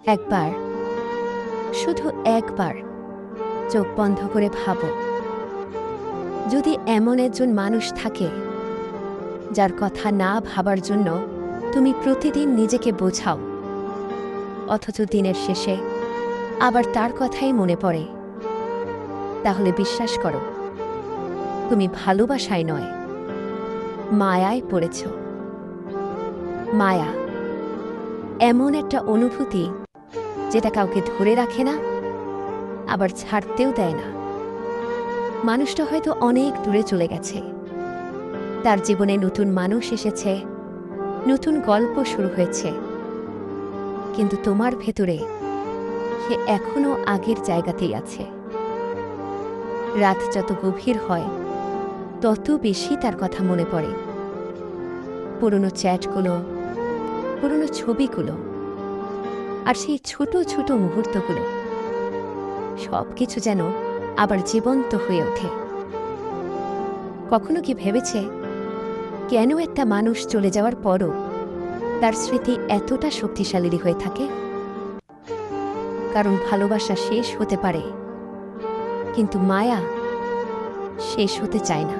একবার, শুধু একবার চোখ বন্ধ করে ভাবো, যদি এমন একজন মানুষ থাকে যার কথা না ভাবার জন্য তুমি প্রতিদিন নিজেকে বোঝাও, অথচ দিনের শেষে আবার তার কথাই মনে পড়ে, তাহলে বিশ্বাস করো, তুমি ভালোবাসায় নয়, মায়ায় পড়েছ। মায়া এমন একটা অনুভূতি যেটা কাউকে ধরে রাখে না, আবার ছাড়তেও দেয় না। মানুষটা হয়তো অনেক দূরে চলে গেছে, তার জীবনে নতুন মানুষ এসেছে, নতুন গল্প শুরু হয়েছে, কিন্তু তোমার ভেতরে সে এখনো আগের জায়গাতেই আছে। রাত যত গভীর হয় তত বেশি তার কথা মনে পড়ে। পুরনো চ্যাটগুলো, পুরনো ছবিগুলো, আর সেই ছোট ছোট মুহূর্তগুলো, সব কিছু যেন আবার জীবন্ত হয়ে ওঠে। কখনো কি ভেবেছে কেন একটা মানুষ চলে যাওয়ার পরও তার স্মৃতি এতটা শক্তিশালী হয়ে থাকে? কারণ ভালোবাসা শেষ হতে পারে, কিন্তু মায়া শেষ হতে চায় না।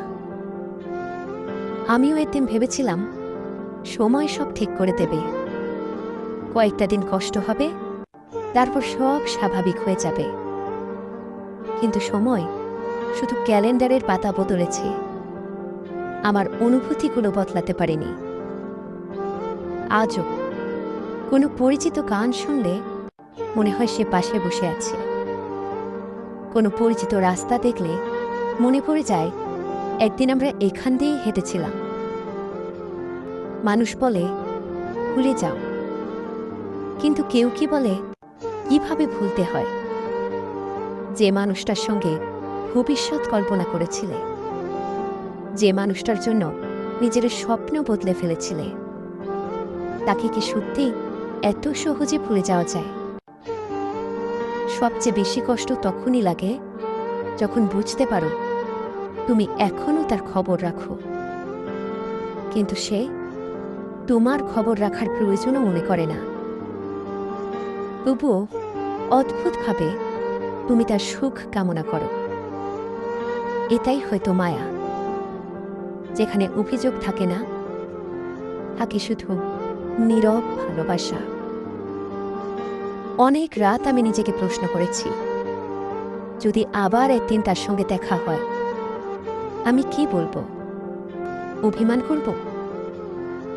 আমিও একদিন ভেবেছিলাম সময় সব ঠিক করে দেবে, কয়েকটা দিন কষ্ট হবে, তারপর সব স্বাভাবিক হয়ে যাবে। কিন্তু সময় শুধু ক্যালেন্ডারের পাতা বদলেছে, আমার অনুভূতিগুলো বদলাতে পারেনি। আজও কোনো পরিচিত গান শুনলে মনে হয় সে পাশে বসে আছে, কোনো পরিচিত রাস্তা দেখলে মনে পড়ে যায় একদিন আমরা এখান দিয়েই হেঁটেছিলাম। মানুষ বলে ভুলে যাও, কিন্তু কেউ কি বলে কিভাবে ভুলতে হয়? যে মানুষটার সঙ্গে ভবিষ্যৎ কল্পনা করেছিলে, যে মানুষটার জন্য নিজের স্বপ্ন বদলে ফেলেছিলে, তাকে কি সত্যি এত সহজে ভুলে যাওয়া যায়? সবচেয়ে বেশি কষ্ট তখনই লাগে যখন বুঝতে পারো তুমি এখনও তার খবর রাখো, কিন্তু সে তোমার খবর রাখার প্রয়োজনও মনে করে না। তবুও অদ্ভুতভাবে তুমি তার সুখ কামনা করো। এটাই হয়তো মায়া, যেখানে অভিযোগ থাকে না, থাকে শুধু নীরব ভালোবাসা। অনেক রাত আমি নিজেকে প্রশ্ন করেছি, যদি আবার একদিন তার সঙ্গে দেখা হয় আমি কি বলবো? অভিমান করব,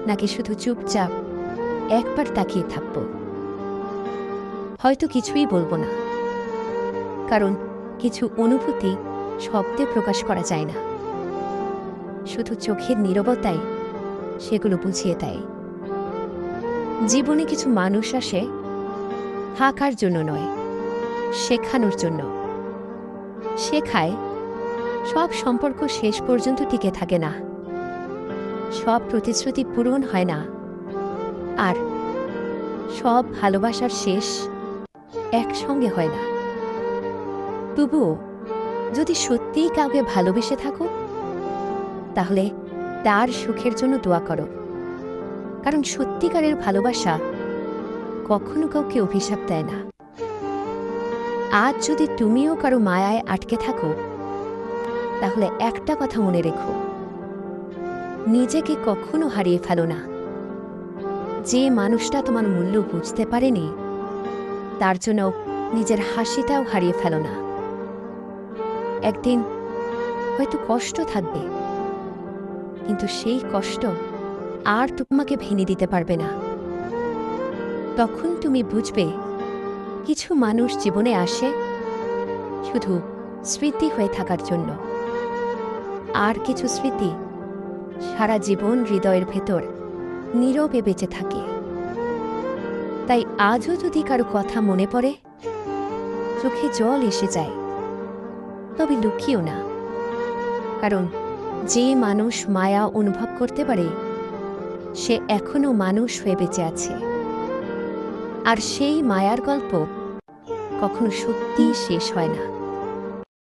নাকি শুধু চুপচাপ একবার তাকিয়ে থাকব? হয়তো কিছুই বলবো না, কারণ কিছু অনুভূতি শব্দে প্রকাশ করা যায় না, শুধু চোখের নীরবতায় সেগুলো বুঝিয়ে দেয়। জীবনে কিছু মানুষ আসে থাকার জন্য নয়, শেখানোর জন্য। শেখায় সব সম্পর্ক শেষ পর্যন্ত টিকে থাকে না, সব প্রতিশ্রুতি পূরণ হয় না, আর সব ভালোবাসার শেষ একসঙ্গে হয় না। তবুও যদি সত্যিই কাউকে ভালোবেসে থাকো, তাহলে তার সুখের জন্য দোয়া করো, কারণ সত্যিকারের ভালোবাসা কখনো কাউকে অভিশাপ দেয় না। আজ যদি তুমিও কারো মায়ায় আটকে থাকো, তাহলে একটা কথা মনে রেখো, নিজেকে কখনো হারিয়ে ফেলো না। যে মানুষটা তোমার মূল্য বুঝতে পারেনি, তার জন্য নিজের হাসিটাও হারিয়ে ফেলো না। একদিন হয়তো কষ্ট থাকবে, কিন্তু সেই কষ্ট আর তোমাকে ভেঙে দিতে পারবে না। তখন তুমি বুঝবে কিছু মানুষ জীবনে আসে শুধু স্মৃতি হয়ে থাকার জন্য, আর কিছু স্মৃতি সারা জীবন হৃদয়ের ভেতর নীরবে বেঁচে থাকে। তাই আজও যদি কারো কথা মনে পড়ে, চোখে জল এসে যায়, তবে লুকিও না, কারণ যে মানুষ মায়া অনুভব করতে পারে সে এখনো মানুষ হয়ে বেঁচে আছে, আর সেই মায়ার গল্প কখনো সত্যিই শেষ হয় না।